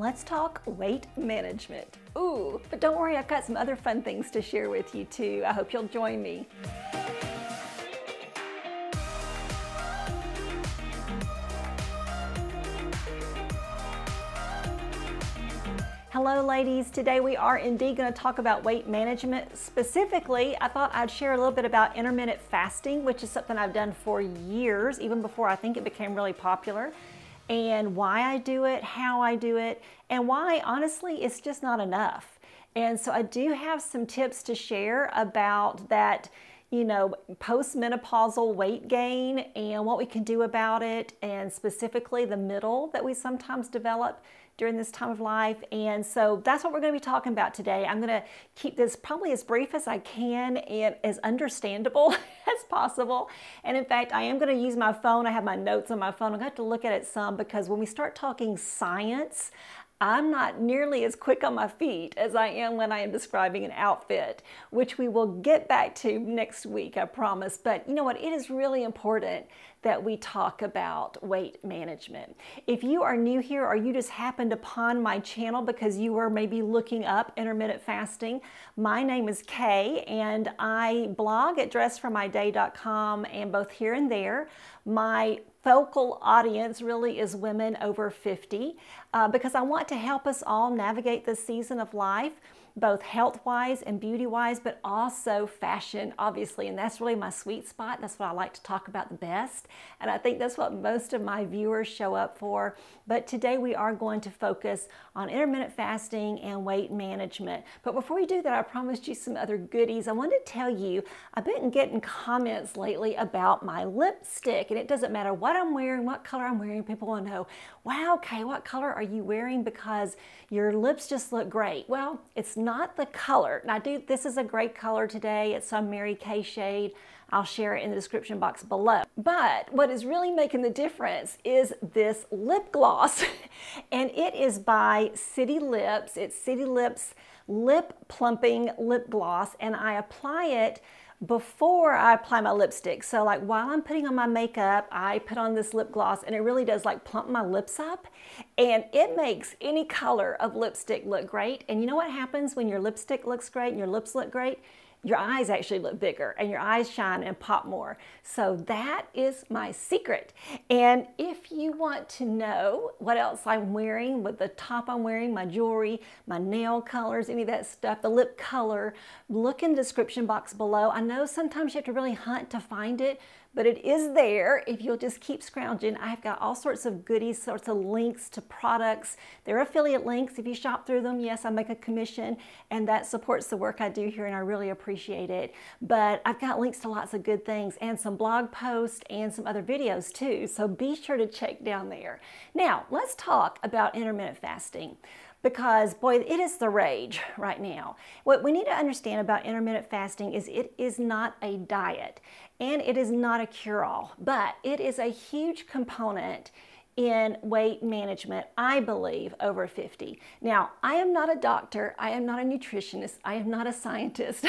let's talk weight management. Ooh, but don't worry, I've got some other fun things to share with you too. I hope you'll join me. Hello ladies, today we are indeed going to talk about weight management. Specifically, I thought I'd share a little bit about intermittent fasting, which is something I've done for years, even before I think it became really popular, and why I do it, how I do it, and why honestly it's just not enough. And so I do have some tips to share about that, you know, post-menopausal weight gain and what we can do about it, and specifically the middle that we sometimes develop during this time of life. And so that's what we're going to be talking about today. I'm going to keep this probably as brief as I can and as understandable as possible. And in fact, I am going to use my phone. I have my notes on my phone. I'm going to have to look at it some, because when we start talking science, I'm not nearly as quick on my feet as I am when I am describing an outfit, which we will get back to next week, I promise. But you know what? It is really important that we talk about weight management. If you are new here, or you just happened upon my channel because you were maybe looking up intermittent fasting, my name is Kay, and I blog at dressformyday.com, and both here and there, my focal audience really is women over 50, because I want to help us all navigate this season of life, both health-wise and beauty-wise, but also fashion, obviously, and that's really my sweet spot. That's what I like to talk about the best, and I think that's what most of my viewers show up for. But today we are going to focus on intermittent fasting and weight management. But before we do that, I promised you some other goodies. I wanted to tell you, I've been getting comments lately about my lipstick, and it doesn't matter what I'm wearing, what color I'm wearing. People want to know, wow, Kay, what color are you wearing? Because your lips just look great. Well, it's not the color. Now, this is a great color today. It's some Mary Kay shade. I'll share it in the description box below. But what is really making the difference is this lip gloss. And it is by City Lips. It's City Lips Lip Plumping Lip Gloss. And I apply it before I apply my lipstick. So like while I'm putting on my makeup, I put on this lip gloss, and it really does like plump my lips up, and it makes any color of lipstick look great. And you know what happens when your lipstick looks great and your lips look great? Your eyes actually look bigger, and your eyes shine and pop more. So that is my secret. And if you want to know what else I'm wearing, with the top I'm wearing, my jewelry, my nail colors, any of that stuff, the lip color, look in the description box below. I know sometimes you have to really hunt to find it, but it is there if you'll just keep scrounging. I've got all sorts of goodies, sorts of links to products. They're affiliate links. If you shop through them, yes, I make a commission, and that supports the work I do here, and I really appreciate it. But I've got links to lots of good things, and some blog posts, and some other videos too, so be sure to check down there. Now, let's talk about intermittent fasting, because boy, it is the rage right now. What we need to understand about intermittent fasting is it is not a diet, and it is not a cure-all, but it is a huge component in weight management, I believe, over 50. Now, I am not a doctor, I am not a nutritionist, I am not a scientist,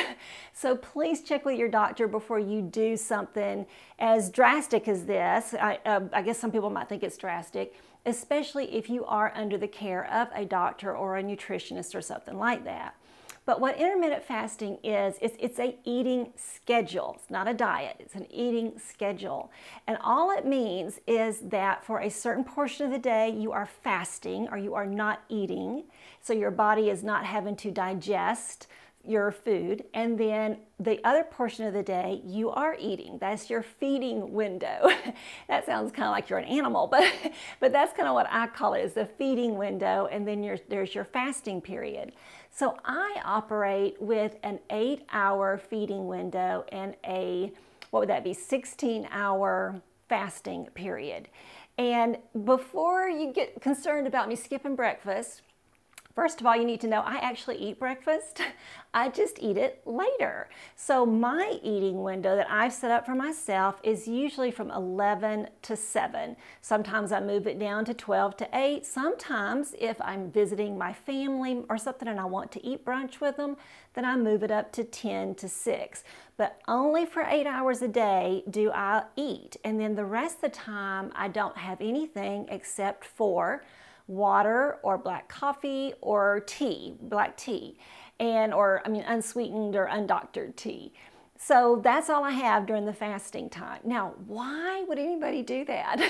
so please check with your doctor before you do something as drastic as this. I guess some people might think it's drastic, especially if you are under the care of a doctor or a nutritionist or something like that. But what intermittent fasting is it's a eating schedule. It's not a diet, it's an eating schedule. And all it means is that for a certain portion of the day, you are fasting, or you are not eating, so your body is not having to digest your food, and then the other portion of the day you are eating. That's your feeding window. That sounds kind of like you're an animal, but that's kind of what I call it, is the feeding window, and then there's your fasting period. So I operate with an 8-hour feeding window and what would that be, 16-hour fasting period. And before you get concerned about me skipping breakfast, first of all, you need to know I actually eat breakfast. I just eat it later. So my eating window that I've set up for myself is usually from 11 to 7. Sometimes I move it down to 12 to 8. Sometimes if I'm visiting my family or something and I want to eat brunch with them, then I move it up to 10 to 6. But only for 8 hours a day do I eat. And then the rest of the time I don't have anything except for water or black coffee or tea, black tea, unsweetened or undoctored tea. So that's all I have during the fasting time. Now, why would anybody do that?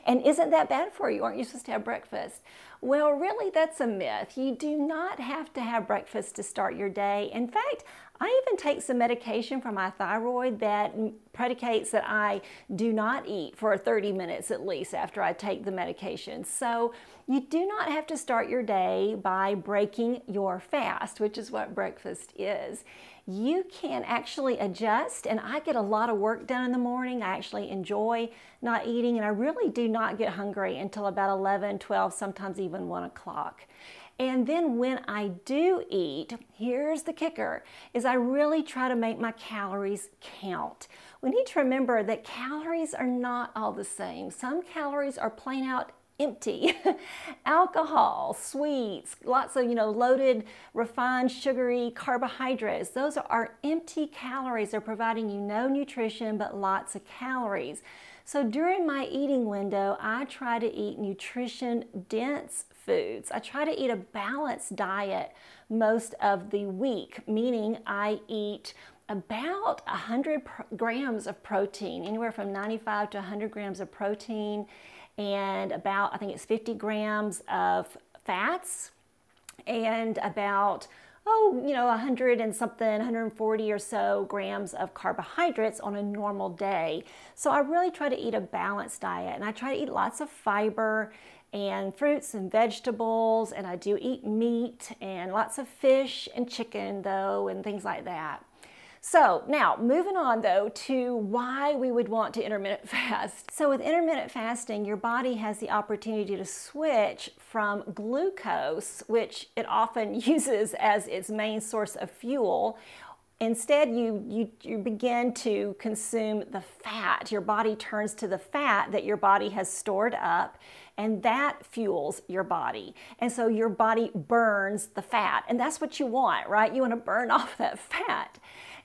And isn't that bad for you? Aren't you supposed to have breakfast? Well, really, that's a myth. You do not have to have breakfast to start your day. In fact, I even take some medication for my thyroid that predicates that I do not eat for 30 minutes at least after I take the medication. So you do not have to start your day by breaking your fast, which is what breakfast is. You can actually adjust, and I get a lot of work done in the morning. I actually enjoy not eating, and I really do not get hungry until about 11, 12, sometimes even 1 o'clock. And then when I do eat, here's the kicker, is I really try to make my calories count. We need to remember that calories are not all the same. Some calories are plain out empty. Alcohol, sweets, lots of, loaded, refined, sugary carbohydrates. Those are empty calories. They're providing you no nutrition, but lots of calories. So during my eating window, I try to eat nutrition-dense foods. I try to eat a balanced diet most of the week, meaning I eat about 100 grams of protein, anywhere from 95 to 100 grams of protein, and about, I think it's 50 grams of fats, and about 100 and something, 140 or so grams of carbohydrates on a normal day. So I really try to eat a balanced diet, and I try to eat lots of fiber and fruits and vegetables, and I do eat meat and lots of fish and chicken though, and things like that. So now moving on though to why we would want to intermittent fast. So with intermittent fasting, your body has the opportunity to switch from glucose, which it often uses as its main source of fuel. Instead, you begin to consume the fat. Your body turns to the fat that your body has stored up, and that fuels your body. And so your body burns the fat, and that's what you want, right? You want to burn off that fat.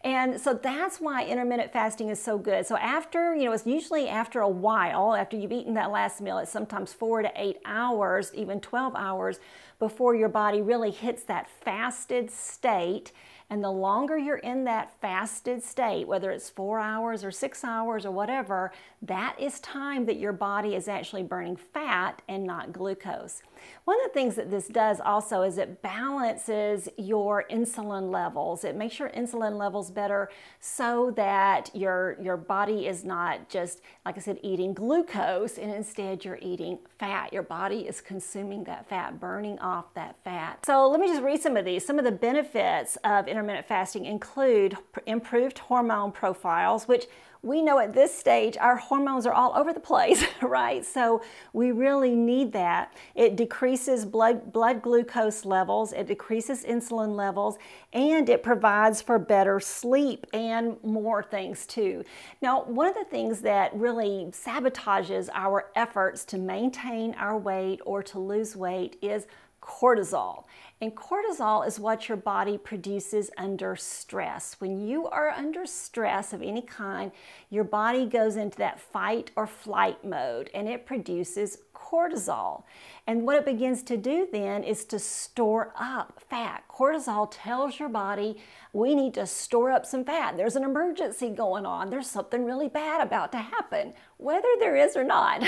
And so that's why intermittent fasting is so good. So after, it's usually after a while, after you've eaten that last meal, it's sometimes 4 to 8 hours, even 12 hours before your body really hits that fasted state. And the longer you're in that fasted state, whether it's 4 hours or 6 hours or whatever, that is time that your body is actually burning fat and not glucose. One of the things that this does also is it balances your insulin levels. It makes your insulin levels better so that your body is not just, like I said, eating glucose, and instead you're eating fat. Your body is consuming that fat, burning off that fat. So let me just read some of these. Some of the benefits of intermittent fasting include improved hormone profiles, which we know at this stage our hormones are all over the place, right? So we really need that. It decreases blood glucose levels, it decreases insulin levels, and it provides for better sleep and more things too. Now, one of the things that really sabotages our efforts to maintain our weight or to lose weight is cortisol. And cortisol is what your body produces under stress. When you are under stress of any kind, your body goes into that fight or flight mode, and it produces cortisol. And what it begins to do then is to store up fat. Cortisol tells your body, we need to store up some fat. There's an emergency going on. There's something really bad about to happen, whether there is or not.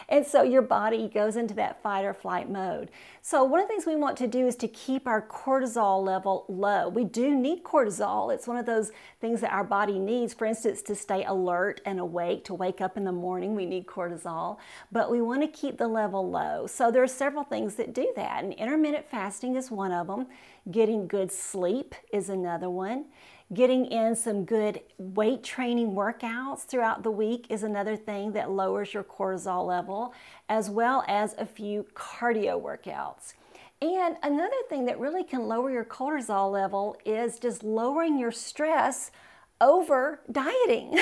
And so your body goes into that fight or flight mode. So one of the things we want to do is to keep our cortisol level low. We do need cortisol. It's one of those things that our body needs. For instance, to stay alert and awake, to wake up in the morning, we need cortisol. But we want to keep the level low. So there are several things that do that. And intermittent fasting is one of them. Getting good sleep is another one. Getting in some good weight training workouts throughout the week is another thing that lowers your cortisol level, as well as a few cardio workouts. And another thing that really can lower your cortisol level is just lowering your stress over dieting.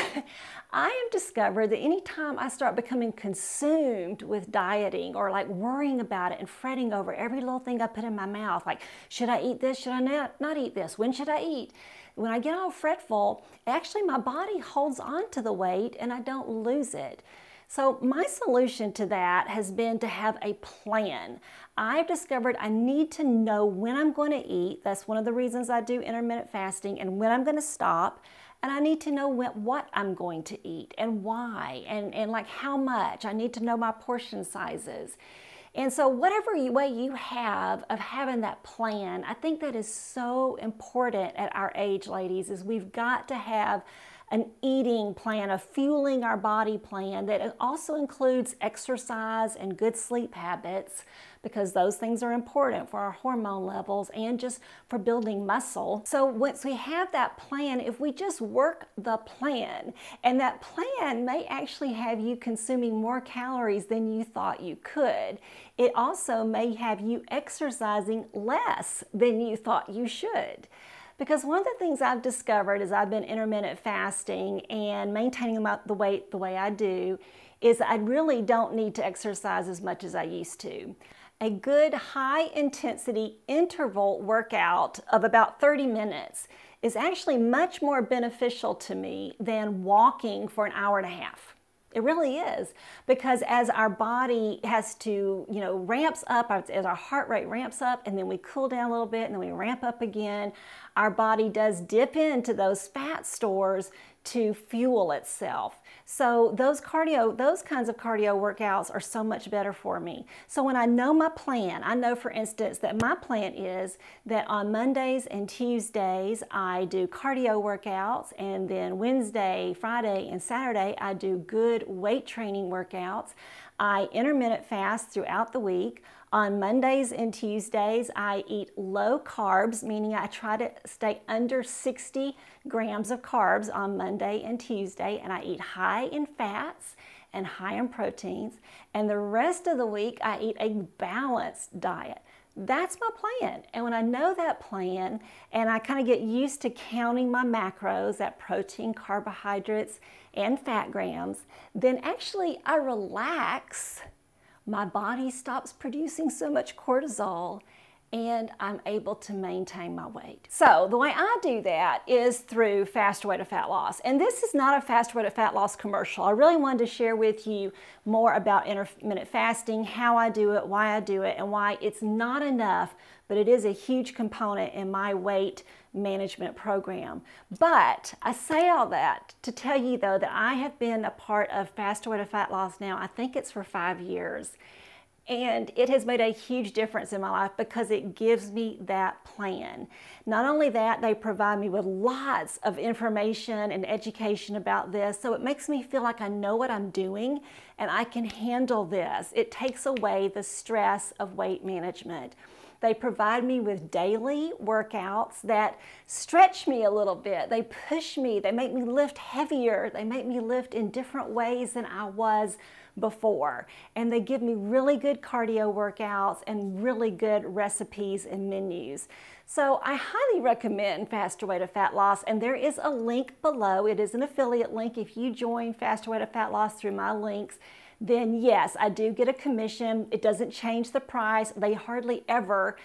I have discovered that anytime I start becoming consumed with dieting, or like worrying about it and fretting over every little thing I put in my mouth, like, should I eat this? Should I not eat this? When should I eat? When I get all fretful, actually my body holds on to the weight and I don't lose it. So my solution to that has been to have a plan. I've discovered I need to know when I'm going to eat. That's one of the reasons I do intermittent fasting, and when I'm going to stop. And I need to know what I'm going to eat and why and like how much. I need to know my portion sizes. And so whatever way you have of having that plan, I think that is so important at our age, ladies, is we've got to have an eating plan, a fueling our body plan that also includes exercise and good sleep habits, because those things are important for our hormone levels and just for building muscle. So once we have that plan, if we just work the plan, and that plan may actually have you consuming more calories than you thought you could. It also may have you exercising less than you thought you should. Because one of the things I've discovered as I've been intermittent fasting and maintaining the weight the way I do is I really don't need to exercise as much as I used to. A good high intensity interval workout of about 30 minutes is actually much more beneficial to me than walking for an hour and a half. It really is, because as our body has to, ramps up, as our heart rate ramps up, and then we cool down a little bit, and then we ramp up again, our body does dip into those fat stores to fuel itself. So those kinds of cardio workouts are so much better for me. So when I know my plan, I know, for instance, that my plan is that on Mondays and Tuesdays I do cardio workouts, and then Wednesday, Friday, and Saturday I do good weight training workouts. I intermittent fast throughout the week. On Mondays and Tuesdays, I eat low carbs, meaning I try to stay under 60 grams of carbs on Monday and Tuesday, and I eat high in fats and high in proteins. And the rest of the week, I eat a balanced diet. That's my plan. And when I know that plan and I kind of get used to counting my macros, that protein, carbohydrates, and fat grams, then actually I relax. My body stops producing so much cortisol, and I'm able to maintain my weight. So the way I do that is through Faster Way to Fat Loss. And this is not a Faster Way to Fat Loss commercial. I really wanted to share with you more about intermittent fasting, how I do it, why I do it, and why it's not enough, but it is a huge component in my weight management program. But I say all that to tell you, though, that I have been a part of Faster Way to Fat Loss now, I think it's for 5 years. And it has made a huge difference in my life because it gives me that plan. Not only that, they provide me with lots of information and education about this, so it makes me feel like I know what I'm doing and I can handle this. It takes away the stress of weight management. They provide me with daily workouts that stretch me a little bit. They push me, they make me lift heavier, they make me lift in different ways than I was before. And they give me really good cardio workouts and really good recipes and menus. So I highly recommend Faster Way to Fat Loss, and there is a link below. It is an affiliate link. If you join Faster Way to Fat Loss through my links, then yes, I do get a commission. It doesn't change the price. They hardly ever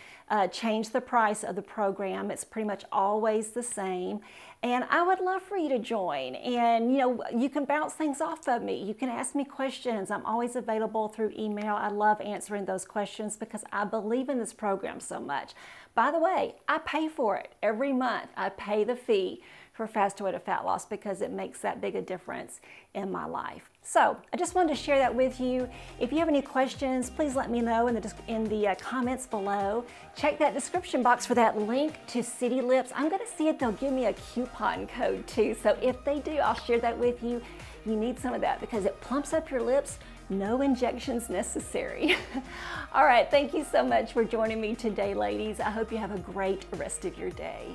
change the price of the program. It's pretty much always the same. And I would love for you to join. And you can bounce things off of me. You can ask me questions. I'm always available through email. I love answering those questions because I believe in this program so much. By the way, I pay for it every month. I pay the fee for Faster Way to Fat Loss because it makes that big a difference in my life. So I just wanted to share that with you. If you have any questions, please let me know in the comments below. Check that description box for that link to City Lips. I'm going to see if they'll give me a coupon code too. So if they do, I'll share that with you. You need some of that because it plumps up your lips. No injections necessary. All right, thank you so much for joining me today, ladies. I hope you have a great rest of your day.